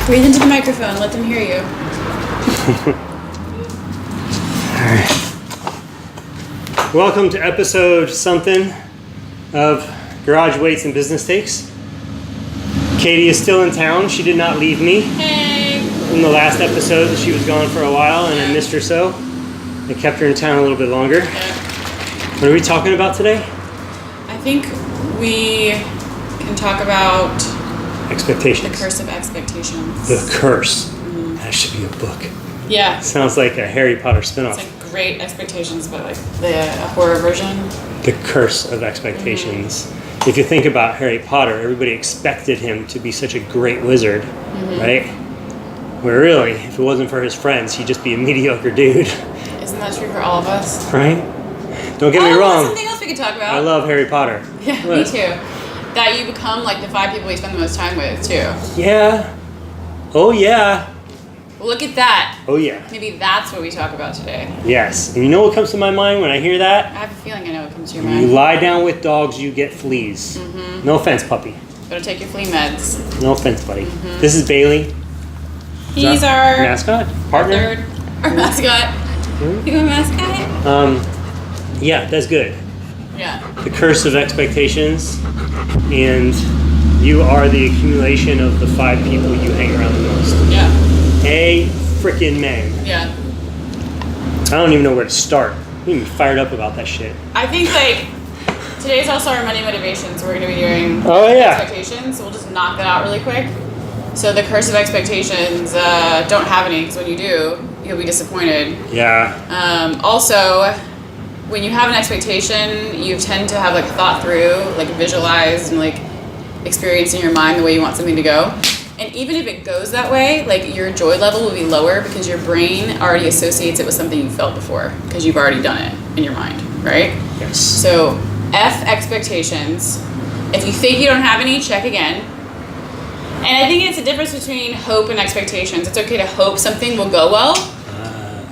Breathe into the microphone. Let them hear you. Alright. Welcome to episode something of Garage Weights and Business Takes. Katie is still in town. She did not leave me. Hey. In the last episode, she was gone for a while and I missed her so. I kept her in town a little bit longer. Yeah. What are we talking about today? I think we can talk about Expectations. the curse of expectations. The Curse. That should be a book. Yeah. Sounds like a Harry Potter spinoff. It's like great expectations, but like the horror version. The Curse of Expectations. If you think about Harry Potter, everybody expected him to be such a great wizard, right? Where really, if it wasn't for his friends, he'd just be a mediocre dude. Isn't that true for all of us? Right? Don't get me That's wrong. something else we could talk about. I love Harry Potter. Yeah, What? me too. That you become like the 5 people you spend the most time with too. Yeah. Oh yeah. Look at that. Oh yeah. Maybe that's what we talk about today. Yes. And you know what comes to my mind when I hear I that? have a feeling I know what comes to your You mind. lie down with dogs, you get fleas. No offense, puppy. Better take your flea meds. No offense, buddy. This is Bailey. He's our mascot? Partner? third, our mascot. You a mascot? Yeah, that's good. Yeah. The Curse of Expectations, and you are the accumulation of the 5 people you hang around the most. Yeah. A frickin' man. Yeah. I don't even know where to start. I'm even fired up about that shit. I think like today's also our Monday motivations. We're going to be doing Oh, yeah. expectations. So we'll just knock that out really quick. So the curse of expectations, don't have any, because when you do, you'll be disappointed. Yeah. Also, when you have an expectation, you tend to have like thought through, like visualized and like experience in your mind the way you want something to go. And even if it goes that way, like your joy level will be lower because your brain already associates it with something you felt before because you've already done it in your mind, right? Yes. So F expectations. If you think you don't have any, check again. And I think it's a difference between hope and expectations. It's okay to hope something will go well,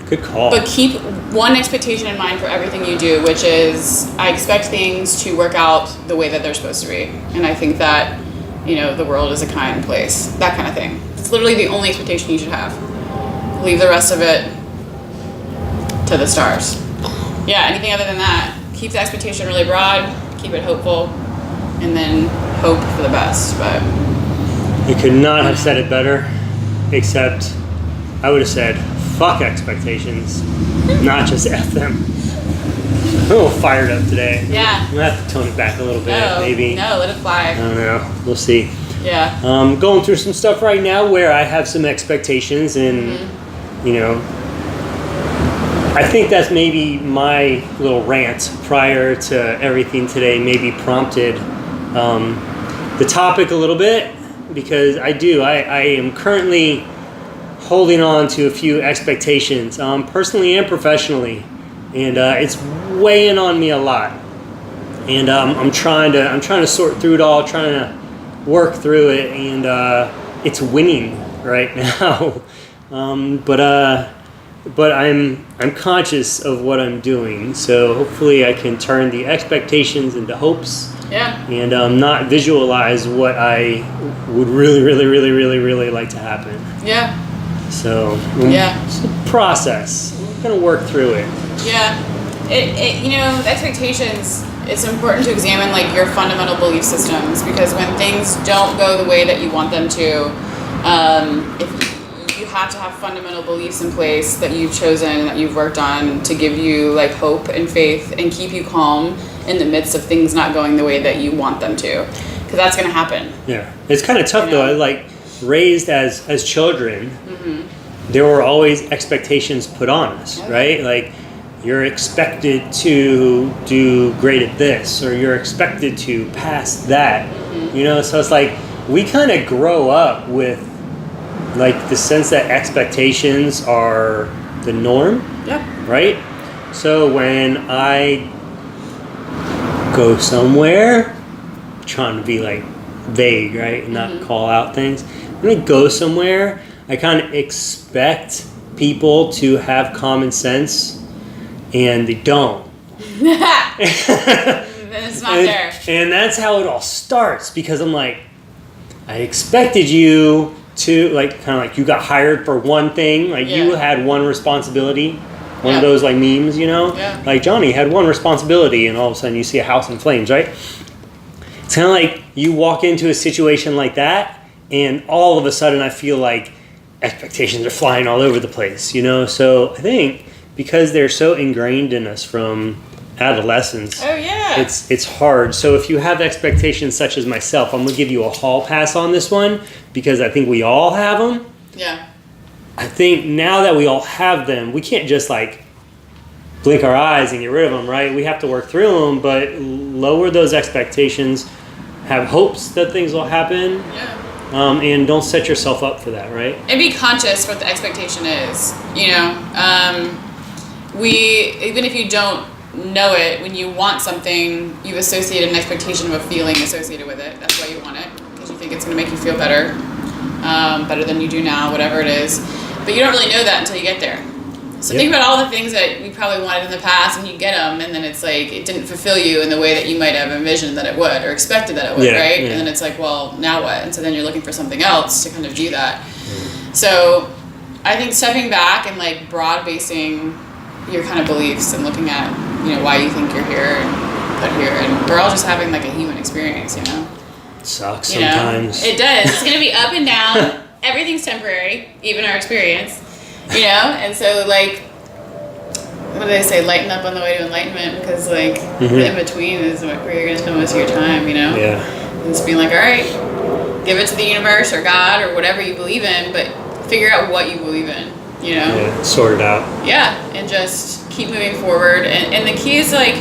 Good call. but keep one expectation in mind for everything you do, which is I expect things to work out the way that they're supposed to be. And I think that, you know, the world is a kind place, that kind of thing. It's literally the only expectation you should have. Leave the rest of it to the stars. Yeah, anything other than that, keep the expectation really broad, keep it hopeful, and then hope for the best. But You could not have said it better, except I would have said, fuck expectations, not just F them. I'm a little fired up today. yeah. I'm gonna have to tone it back a little bit, maybe. No, let it I fly. don't know. We'll see. Yeah. Going through some stuff right now where I have some expectations, and you know, I think that's maybe my little rant prior to everything today maybe prompted the topic a little bit, because I am currently holding on to a few expectations, personally and professionally, and it's weighing on me a lot. And I'm trying to sort through it all, trying to work through it, and it's winning right now. But I'm conscious of what I'm doing, so hopefully I can turn the expectations into hopes. Yeah. And not visualize what I would really like to happen. Yeah. So Yeah. it's a process. We're gonna work through it. Yeah. It you know, the expectations, it's important to examine like your fundamental belief systems, because when things don't go the way that you want them to, if you have to have fundamental beliefs in place that you've chosen, that you've worked on to give you like hope and faith and keep you calm in the midst of things not going the way that you want them to, because that's going to happen. Yeah, it's kind of tough You know? though. Like raised as children, there were always expectations put on us, right? Like you're expected to do great at this, or you're expected to pass that. You know, so it's like we kind of grow up with like the sense that expectations are the norm. Yeah. Right? So when I go somewhere, trying to be like vague, right? And not call out things. When I go somewhere, I kind of expect people to have common sense, and they don't. It's not there. And that's how it all starts, because I'm like, I expected you to, like, kind of like you got hired for one thing, like you had one responsibility, one of those like memes, you know? Yeah. Like Johnny had one responsibility, and all of a sudden you see a house in flames, right? It's kind of like you walk into a situation like that, and all of a sudden I feel like expectations are flying all over the place, you know? So I think because they're so ingrained in us from adolescence, it's hard. So if you have expectations such as myself, I'm gonna give you a hall pass on this one, because I think we all have them. Yeah. I think now that we all have them, we can't just like blink our eyes and get rid of them, right? We have to work through them, but lower those expectations, have hopes that things will happen, and don't set yourself up for that, right? And be conscious what the expectation is, you know? Even if you don't know it, when you want something, you've associated an expectation of a feeling associated with it. That's why you want it, because you think it's going to make you feel better, better than you do now, whatever it is. But you don't really know that until you get there. So think about all the things that you probably wanted in the past, and you get them, and then it's like it didn't fulfill you in the way that you might have envisioned that it would, or expected that it would, right? And then it's like, well, now what? And so then you're looking for something else to kind of do that. So I think stepping back and like broad basing your kind of beliefs and looking at, you know, why you think you're here and put here, and we're all just having like a human experience, you know? It sucks you sometimes. Know? It does. It's going to be up and down. Everything's temporary, even our experience, you know? And so like, what do they say? Lighten up on the way to enlightenment, because like the in-between is where you're going to spend most of your time, you know? Yeah. And just being like, all right, give it to the universe or God or whatever you believe in, but figure out what you believe in, you know? Yeah, sort it out. Yeah, and just keep moving forward. And the key is like,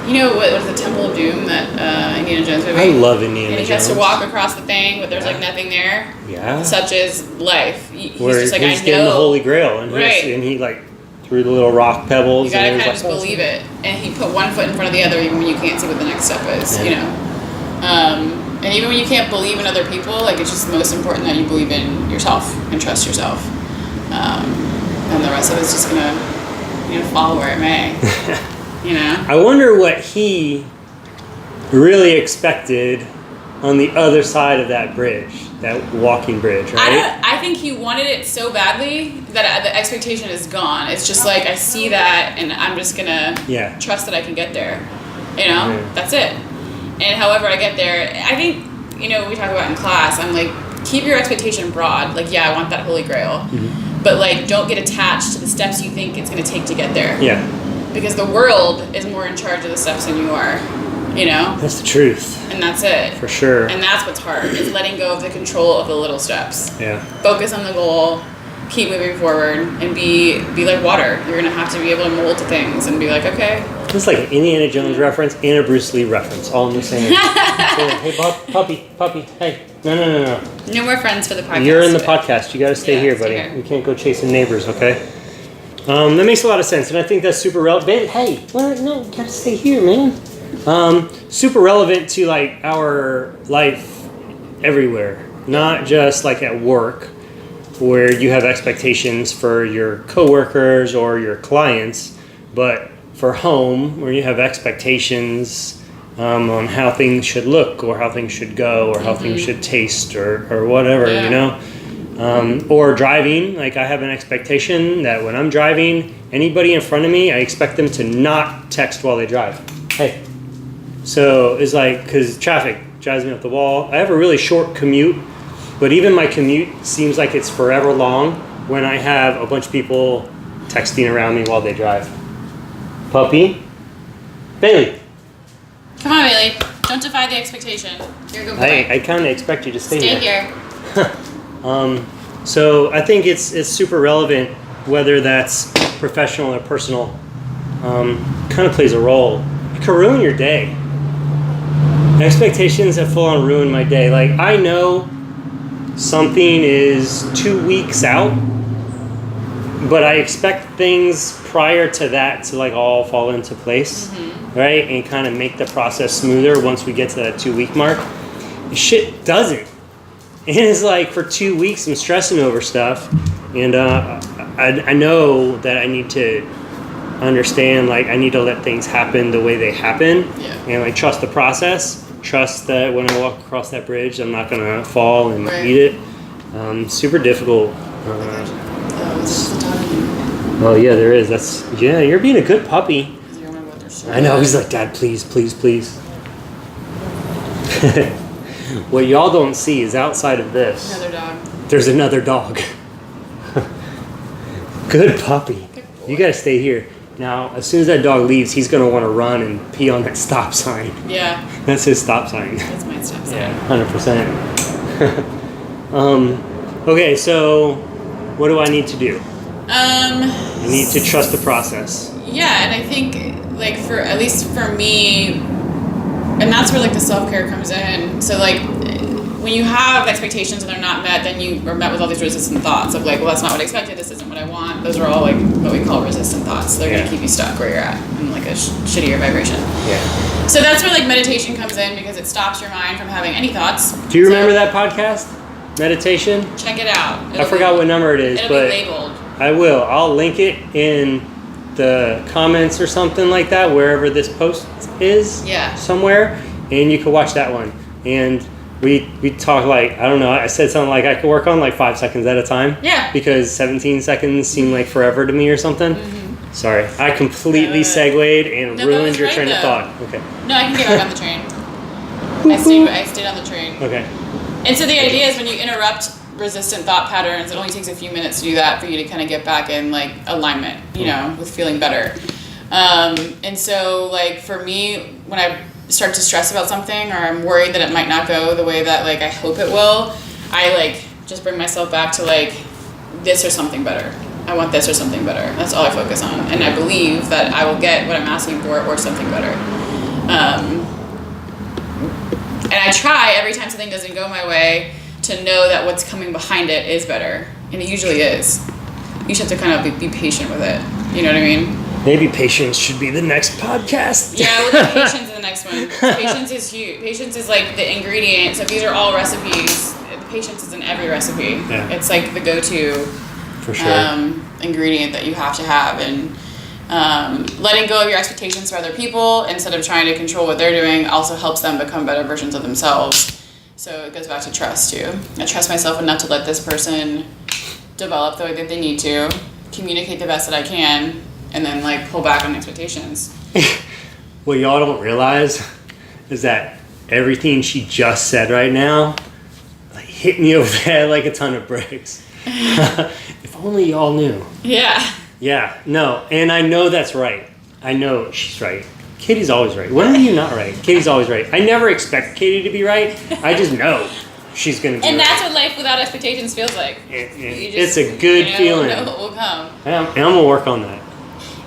you know, what was the Temple of Doom, that Indiana Jones movie? I love Indiana Jones. And he has to walk across the thing, but there's like nothing there. Yeah. Such is life. He's where just like, he's I getting know. the Holy Grail, and he like threw the little rock pebbles. You gotta and kind of just believe it. And he put one foot in front of the other, even when you can't see what the next step is, you know? And even when you can't believe in other people, like it's just most important that you believe in yourself and trust yourself. And the rest of it's just gonna, you know, fall where it may. You know? I wonder what he really expected on the other side of that bridge, that walking bridge, right? I think he wanted it so badly that the expectation is gone. It's just like, I see that and I'm just gonna trust that I can get there. You know? That's it. And however I get there, I think, you know, we talk about in class, I'm like, keep your expectation broad. Like, yeah, I want that Holy Grail. But like, don't get attached to the steps you think it's gonna take to get there. Yeah. Because the world is more in charge of the steps than you are, you know? That's the truth. And that's it. For sure. And that's what's hard, is letting go of the control of the little steps. Yeah. Focus on the goal, keep moving forward, and be like water. You're going to have to be able to mold to things and be like, okay. It's like an Indiana Jones reference and a Bruce Lee reference, all in the same. Hey, puppy, hey. No. No more friends for the podcast. You're in the podcast. You got to stay here, buddy. Here. We can't go chasing neighbors, okay? That makes a lot of sense, and I think that's super relevant. Hey, no, you gotta stay here, man. Super relevant to like our life everywhere, not just like at work, where you have expectations for your coworkers or your clients, but for home, where you have expectations on how things should look, or how things should go, or how things should taste, or whatever, you know. Or driving, like I have an expectation that when I'm driving, anybody in front of me, I expect them to not text while they drive. Hey. So it's like, because traffic drives me up the wall. I have a really short commute, but even my commute seems like it's forever long when I have a bunch of people texting around me while they drive. Puppy. Bailey. Come on, Bailey. Don't defy the expectation. You're a good boy. I kind of expect you to stay here. So I think it's super relevant, whether that's professional or personal, kind of plays a role. It can ruin your day. Expectations have full on ruined my day. Like, I know something is 2 weeks out, but I expect things prior to that to like all fall into place, right? And kind of make the process smoother once we get to that 2 week mark. Shit doesn't. And it's like for 2 weeks I'm stressing over stuff, and I know that I need to understand, like, I need to let things happen the way they happen, and like trust the process. Trust that when I walk across that bridge, I'm not gonna fall and eat it. Super difficult. Oh yeah, there is. You're being a good puppy. I know. He's like, Dad, please, please, please. What y'all don't see is outside of this. Another dog. There's another dog. Good puppy. You gotta stay here. Now, as soon as that dog leaves, he's gonna want to run and pee on that stop sign. Yeah. That's his stop sign. That's my stop sign. Yeah, 100%. Okay, so what do I need to do? I need to trust the process. Yeah, and I think, like, at least for me, and that's where like the self-care comes in. So like, when you have expectations and they're not met, then you are met with all these resistant thoughts of like, well, that's not what I expected, this isn't what I want. Those are all like what we call resistant thoughts. They're going to keep you stuck where you're at in like a shittier vibration. Yeah. So that's where like meditation comes in, because it stops your mind from having any thoughts. Do you remember that podcast? Meditation? Check it out. I forgot what number it is, but it'll be labeled. I will. I'll link it in the comments or something like that, wherever this post is. Yeah. Somewhere, and you can watch that one. And we talk like, I don't know, I said something like I could work on like 5 seconds at a time. Yeah. Because 17 seconds seem like forever to me or something. Mm-hmm. Sorry, I completely segued and ruined your train of thought. Okay. No, I can get back on the train. I stayed on the train. Okay. And so the idea is when you interrupt resistant thought patterns, it only takes a few minutes to do that for you to kind of get back in like alignment, you know, with feeling better. And so like for me, when I start to stress about something or I'm worried that it might not go the way that like I hope it will, I like just bring myself back to like this or something better. I want this or something better. That's all I focus on. And I believe that I will get what I'm asking for or something better. And I try every time something doesn't go my way to know that what's coming behind it is better. And it usually is. You just have to kind of be patient with it. You know what I mean? Maybe patience should be the next podcast. Yeah, we'll do patience in the next one. Patience is huge. Patience is like the ingredient. So if these are all recipes, patience is in every recipe. Yeah. It's like the go-to for sure. Ingredient that you have to have. And letting go of your expectations for other people instead of trying to control what they're doing also helps them become better versions of themselves. So it goes back to trust too. I trust myself enough to let this person develop the way that they need to, communicate the best that I can, and then like pull back on expectations. What y'all don't realize is that everything she just said right now like hit me over the head like a ton of bricks. If only y'all knew. Yeah. Yeah, no, and I know that's right. I know she's right. Katie's always right. When are you not right? Katie's always right. I never expect Katie to be right. I just know she's going to be and right. that's what life without expectations feels like. It's a good feeling. You know what will come. And I'm going to work on that.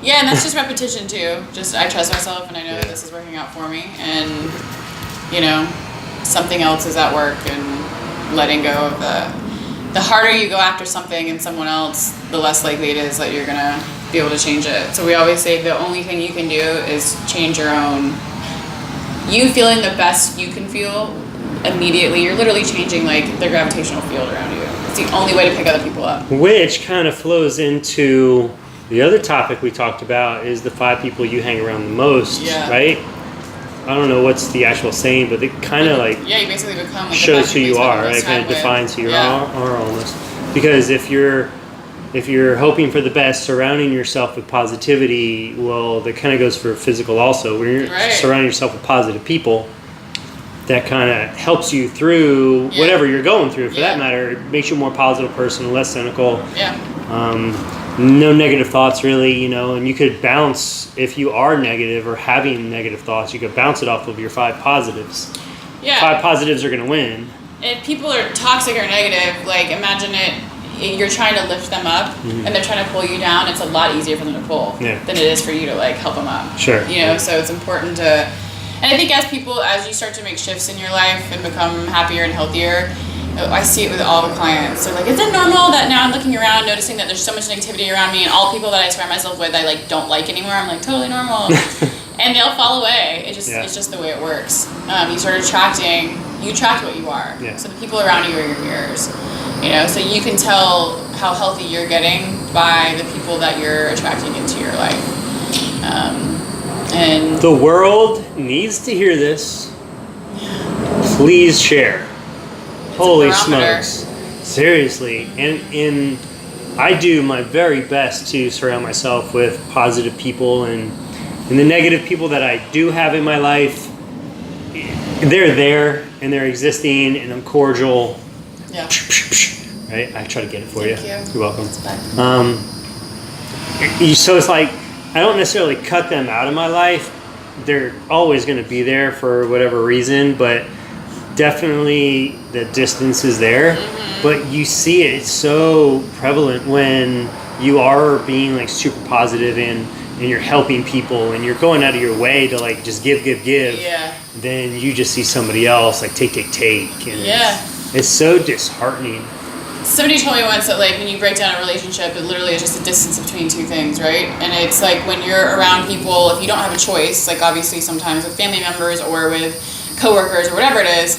Yeah, and that's just repetition too. Just I trust myself and I know that this is working out for me. And, you know, something else is at work, and letting go of the harder you go after something in someone else, the less likely it is that you're going to be able to change it. So we always say the only thing you can do is change your own. You feeling the best you can feel immediately, you're literally changing like the gravitational field around you. It's the only way to pick other people up. Which kind of flows into the other topic we talked about, is the 5 people you hang around the most, right? I don't know what's the actual saying, but it kind of like you basically become like shows who you are, right? It kind of defines who you are almost. Because if you're hoping for the best, surrounding yourself with positivity, well, that kind of goes for physical also. When you're surrounding yourself with positive people, that kind of helps you through whatever you're going through. For that matter, it makes you a more positive person, less cynical. No negative thoughts really, you know, and you could bounce, if you are negative or having negative thoughts, you could bounce it off of your 5 positives. 5 positives are going to win. If people are toxic or negative, like imagine it, you're trying to lift them up and they're trying to pull you down, it's a lot easier for them to pull than it is for you to like help them up. Sure. You know, so it's important to, and I think as you start to make shifts in your life and become happier and healthier, I see it with all the clients. They're like, is it normal that now I'm looking around, noticing that there's so much negativity around me, and all people that I surround myself with, I like don't like anymore? I'm like, totally normal. And they'll fall away. It's just the way it works. You start attracting, you attract what you are. Yeah. So the people around you are your mirrors. You know, so you can tell how healthy you're getting by the people that you're attracting into your life. And the world needs to hear this. Please share. Holy smokes. Seriously. And I do my very best to surround myself with positive people, and the negative people that I do have in my life, they're there and they're existing, and I'm cordial. Yeah. Right? I try to get it for Thank you. you. You're welcome. It's fine. So it's like, I don't necessarily cut them out of my life. They're always going to be there for whatever reason, but definitely the distance is there. But you see it, it's so prevalent when you are being like super positive and you're helping people and you're going out of your way to like just give. Yeah. Then you just see somebody else like take. And it's so disheartening. Somebody told me once that like when you break down a relationship, it literally is just a distance between two things, right? And it's like when you're around people, if you don't have a choice, like obviously sometimes with family members or with coworkers or whatever it is,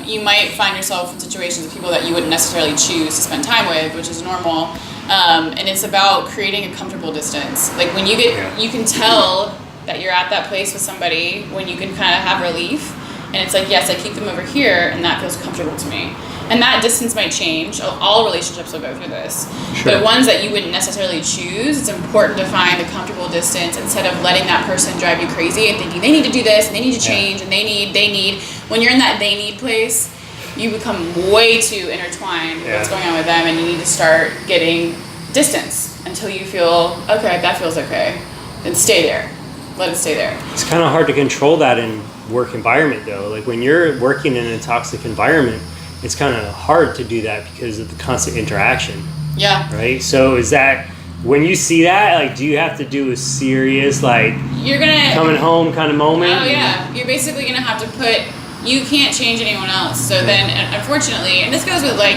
you might find yourself in situations with people that you wouldn't necessarily choose to spend time with, which is normal. And it's about creating a comfortable distance. Like when you get, you can tell that you're at that place with somebody when you can kind of have relief. And it's like, yes, I keep them over here and that feels comfortable to me. And that distance might change. All relationships will go through this. Sure. But ones that you wouldn't necessarily choose, it's important to find a comfortable distance instead of letting that person drive you crazy and thinking they need to do this and they need to change and they need. When you're in that they need place, you become way too intertwined with what's going on with them, and you need to start getting distance until you feel, okay, that feels okay. Then stay there. Let it stay there. It's kind of hard to control that in work environment though. Like when you're working in a toxic environment, it's kind of hard to do that because of the constant interaction. Yeah. Right? So is that, when you see that, like, do you have to do a serious, like, you're gonna coming home kind of moment? Oh yeah. You're basically gonna have to you can't change anyone else. So then, unfortunately, and this goes with like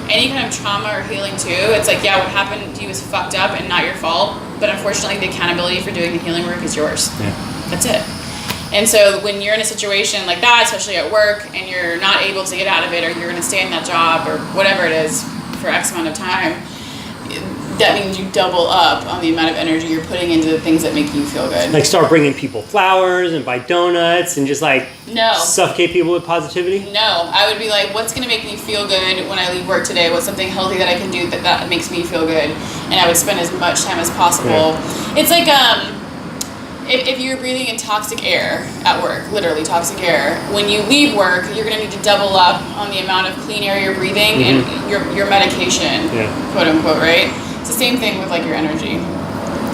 any kind of trauma or healing too, it's like, yeah, what happened to you is fucked up and not your fault, but unfortunately the accountability for doing the healing work is yours. Yeah. That's it. And so when you're in a situation like that, especially at work, and you're not able to get out of it, or you're going to stay in that job or whatever it is for X amount of time, that means you double up on the amount of energy you're putting into the things that make you feel good. Like start bringing people flowers and buy donuts and just like suffocate people with positivity? No, I would be like, what's going to make me feel good when I leave work today? What's something healthy that I can do that makes me feel good? And I would spend as much time as possible. Yeah. It's like, if you're breathing in toxic air at work, literally toxic air, when you leave work, you're going to need to double up on the amount of clean air you're breathing and your medication, quote unquote, right? It's the same thing with like your energy.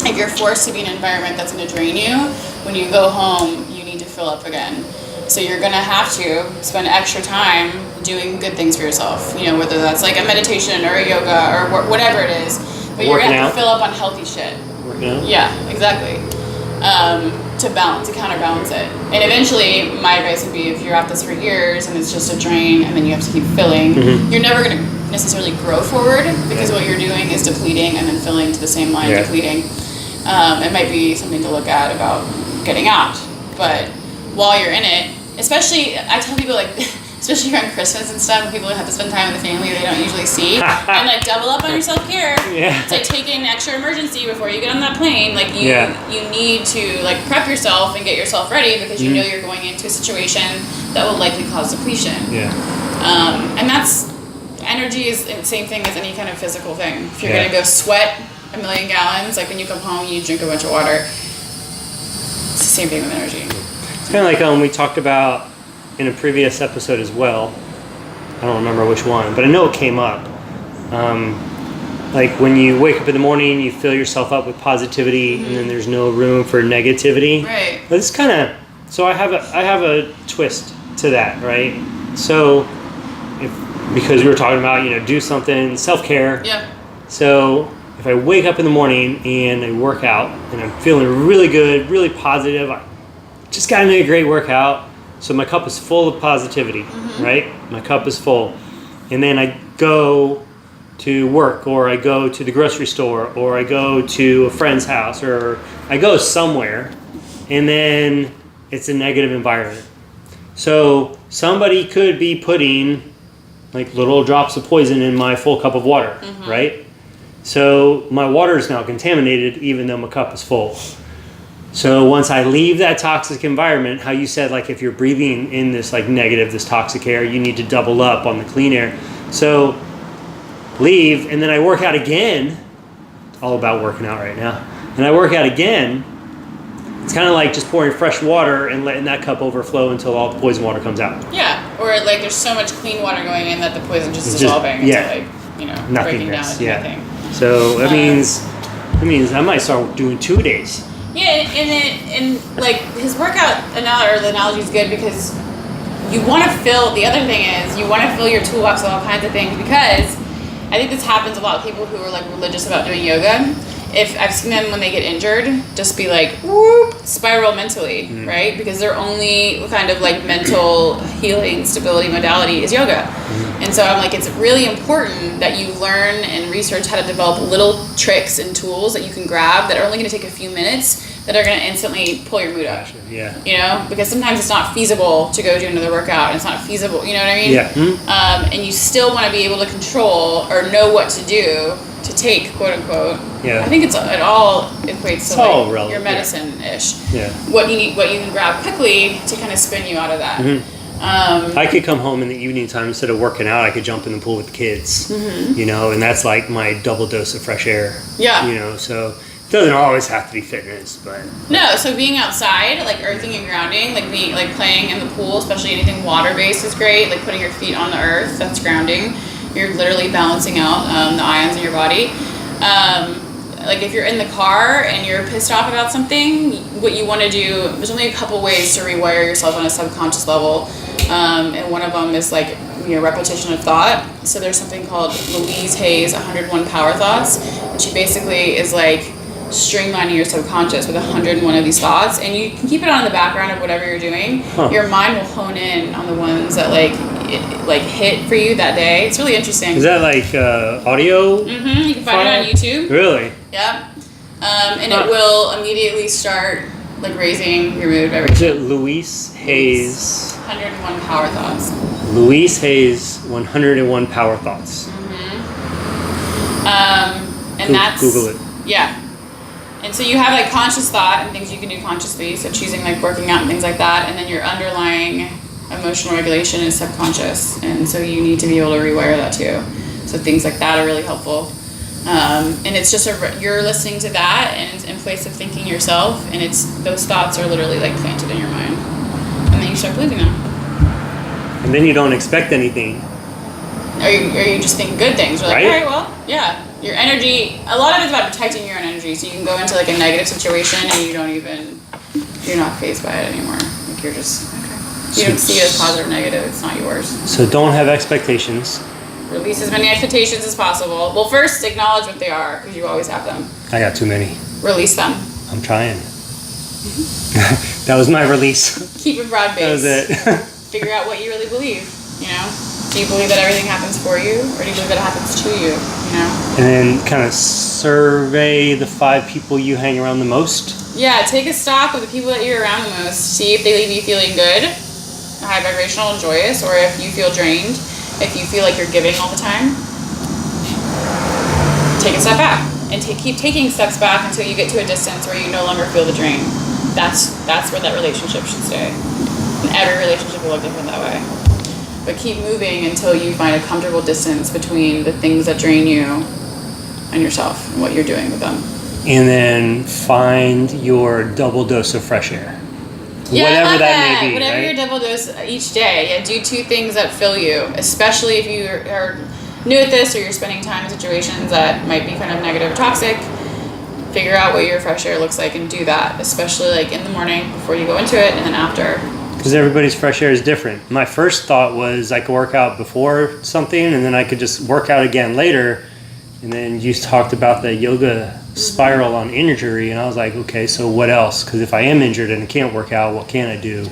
If you're forced to be in an environment that's going to drain you, when you go home, you need to fill up again. So you're going to have to spend extra time doing good things for yourself, you know, whether that's like a meditation or a yoga or whatever it is. But you're going to have to fill up on healthy shit. Working out? Yeah, exactly. To counterbalance it. And eventually, my advice would be if you're at this for years and it's just a drain and then you have to keep filling, you're never going to necessarily grow forward because what you're doing is depleting and then filling to the same line, depleting. It might be something to look at about getting out. But while you're in it, especially, I tell people like, especially around Christmas and stuff, when people have to spend time with the family they don't usually see, and like double up on your self-care. It's like taking an extra emergency before you get on that plane. Like you need to like prep yourself and get yourself ready because you know you're going into a situation that will likely cause depletion. And that's, energy is the same thing as any kind of physical thing. If you're gonna go sweat 1 million gallons, like when you come home you drink a bunch of water. It's the same thing with energy. It's kind of like we talked about in a previous episode as well. I don't remember which one, but I know it came up. Like when you wake up in the morning, you fill yourself up with positivity, and then there's no room for negativity. Right. But it's kind of, so I have a twist to that, right? So because we were talking about, do something, self-care. Yeah. So if I wake up in the morning and I work out and I'm feeling really good, really positive, I just got into a great workout, so my cup is full of positivity, right? My cup is full. And then I go to work, or I go to the grocery store, or I go to a friend's house, or I go somewhere, and then it's a negative environment. So somebody could be putting like little drops of poison in my full cup of water, right? So my water is now contaminated even though my cup is full. So once I leave that toxic environment, how you said, like, if you're breathing in this like negative, this toxic air, you need to double up on the clean air. So leave, and then I work out again. It's all about working out right now. And I work out again. It's kind of like just pouring fresh water and letting that cup overflow until all the poison water comes out. Yeah, or like there's so much clean water going in that the poison just dissolving into breaking down into nothing. So that means I might start doing 2 days. Yeah, and like his workout analogy is good because you want to fill. The other thing is you want to fill your toolbox with all kinds of things, because I think this happens a lot with people who are like religious about doing yoga. If I've seen them when they get injured, just be like, whoop, spiral mentally, right? Because their only kind of like mental healing stability modality is yoga. And so I'm like, it's really important that you learn and research how to develop little tricks and tools that you can grab that are only going to take a few minutes that are going to instantly pull your mood up. Yeah. Because sometimes it's not feasible to go do another workout. And it's not feasible, you know what I mean? Yeah. And you still want to be able to control or know what to do to take, quote unquote. Yeah. I think it all equates to like relevant, your medicine-ish. Yeah. What you can grab quickly to kind of spin you out of that. I could come home in the evening time, instead of working out, I could jump in the pool with the kids, and that's like my double dose of fresh air. Yeah. So it doesn't always have to be fitness, but. No, so being outside, like earthing and grounding, like being like playing in the pool, especially anything water-based is great. Like putting your feet on the earth, that's grounding. You're literally balancing out the ions in your body. Like if you're in the car and you're pissed off about something, what you want to do, there's only a couple ways to rewire yourself on a subconscious level. And one of them is like, repetition of thought. So there's something called Louise Hay's 101 Power Thoughts. And she basically is like streamlining your subconscious with 101 of these thoughts. And you can keep it on in the background of whatever you're doing. Your mind will hone in on the ones that like hit for you that day. It's really interesting. Is that like audio? You can find it on YouTube. Really? Yep. And it will immediately start like raising your mood. Is it Louise Hay's 101 Power Thoughts? Louise Hay's 101 Power Thoughts. And that's Google it. Yeah. And so you have like conscious thought and things you can do consciously. So choosing like working out and things like that, and then your underlying emotional regulation is subconscious, and so you need to be able to rewire that too. So things like that are really helpful. And it's just you're listening to that, and it's in place of thinking yourself, and it's those thoughts are literally like planted in your mind, and then you start believing them. And then you don't expect anything. Or you just think good things. You're like, right? All right, well, yeah. Your energy, a lot of it's about protecting your own energy, so you can go into like a negative situation and you're not fazed by it anymore. Like you're just, okay. You don't see it as positive or negative, it's not yours. So don't have expectations. Release as many expectations as possible. Well, first, acknowledge what they are, because you always have them. I got too many. Release them. I'm trying. That was my release. Keep it broad-based. That was it. Figure out what you really believe, Do you believe that everything happens for you, or do you believe that it happens to you, And then kind of survey the 5 people you hang around the most. Yeah, take a stock of the people that you're around the most. See if they leave you feeling good, high vibrational and joyous, or if you feel drained. If you feel like you're giving all the time, take a step back and keep taking steps back until you get to a distance where you no longer feel the drain. That's where that relationship should stay. And every relationship will look different that way. But keep moving until you find a comfortable distance between the things that drain you and yourself and what you're doing with them. And then find your double dose of fresh air. Yeah, whatever that may be. Whatever your double dose each day. Yeah, do 2 things that fill you, especially if you are new at this or you're spending time in situations that might be kind of negative or toxic. Figure out what your fresh air looks like and do that, especially like in the morning before you go into it, and then after. Because everybody's fresh air is different. My first thought was I could work out before something and then I could just work out again later. And then you talked about the yoga spiral on injury, and I was like, okay, so what else? Because if I am injured and I can't work out, what can I do?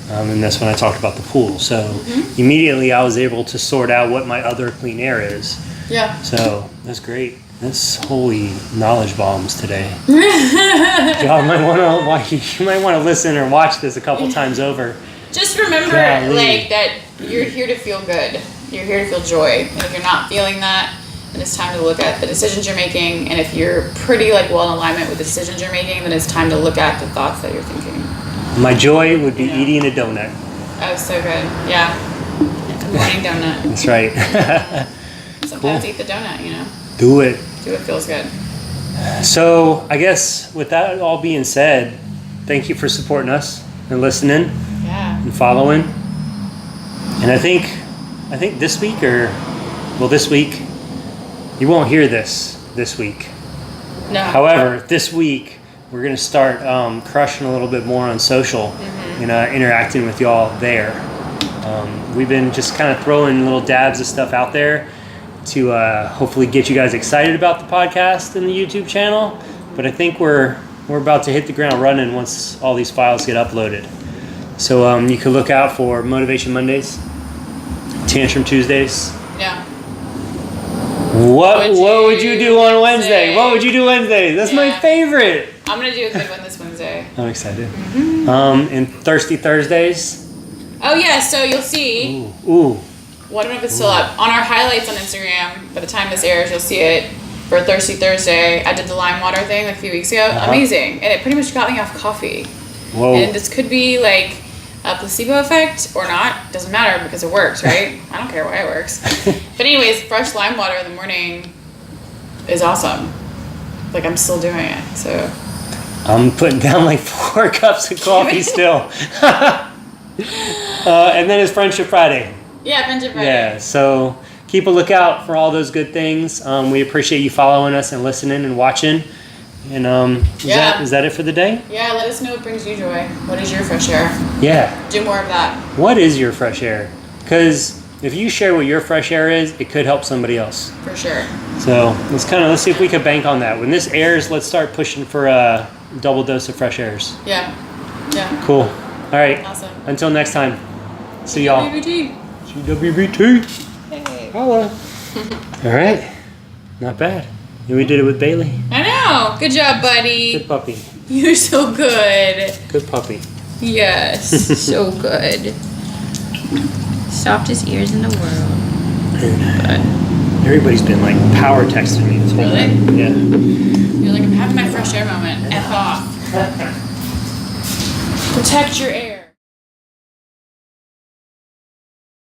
And that's when I talked about the pool. So immediately I was able to sort out what my other clean air is. Yeah. So that's great. That's holy knowledge bombs today. Y'all might want to listen or watch this a couple times over. Just remember, like, that you're here to feel good. You're here to feel joy. And if you're not feeling that, then it's time to look at the decisions you're making. And if you're pretty like well in alignment with the decisions you're making, then it's time to look at the thoughts that you're thinking. My joy would be eating a donut. Oh, so good. Yeah. The morning donut. That's right. Sometimes eat the donut, you know. Do it. Do what feels good. So I guess with that all being said, thank you for supporting us and listening and following. And I think this week this week, you won't hear this week. No. However, this week we're going to start crushing a little bit more on social and interacting with y'all there. We've been just kind of throwing little dabs of stuff out there to hopefully get you guys excited about the podcast and the YouTube channel. But I think we're about to hit the ground running once all these files get uploaded. So you can look out for Motivation Mondays, Tantrum Tuesdays. Yeah. What would you do on Wednesday? What would you do Wednesday? That's my favorite. I'm gonna do a good one this Wednesday. I'm excited. And Thirsty Thursdays. Oh yeah, so you'll see. Ooh. Well, I don't know if it's still up. On our highlights on Instagram, by the time this airs, you'll see it for Thirsty Thursday. I did the lime water thing like a few weeks ago. Amazing. And it pretty much got me off coffee. Whoa. And this could be like a placebo effect or not. Doesn't matter because it works, right? I don't care why it works. But anyways, fresh lime water in the morning is awesome. Like, I'm still doing it, so. I'm putting down like 4 cups of coffee still. And then it's Friendship Friday. Yeah, Friendship Friday. Yeah, so keep a lookout for all those good things. We appreciate you following us and listening and watching. And is that it for the day? Yeah, let us know what brings you joy. What is your fresh air? Yeah. Do more of that. What is your fresh air? Because if you share what your fresh air is, it could help somebody else. For sure. So let's see if we can bank on that. When this airs, let's start pushing for a double dose of fresh airs. Yeah. Yeah. Cool. All right. Awesome. Until next time. See y'all. CWBT. CWBT. Hey. Holla. All right. Not bad. And we did it with Bailey. I know. Good job, buddy. Good puppy. You're so good. Good puppy. Yes. So good. Softest ears in the world. And everybody's been like power texting me this whole time. Yeah. You're like, I'm having my fresh air moment. F off. Protect your air.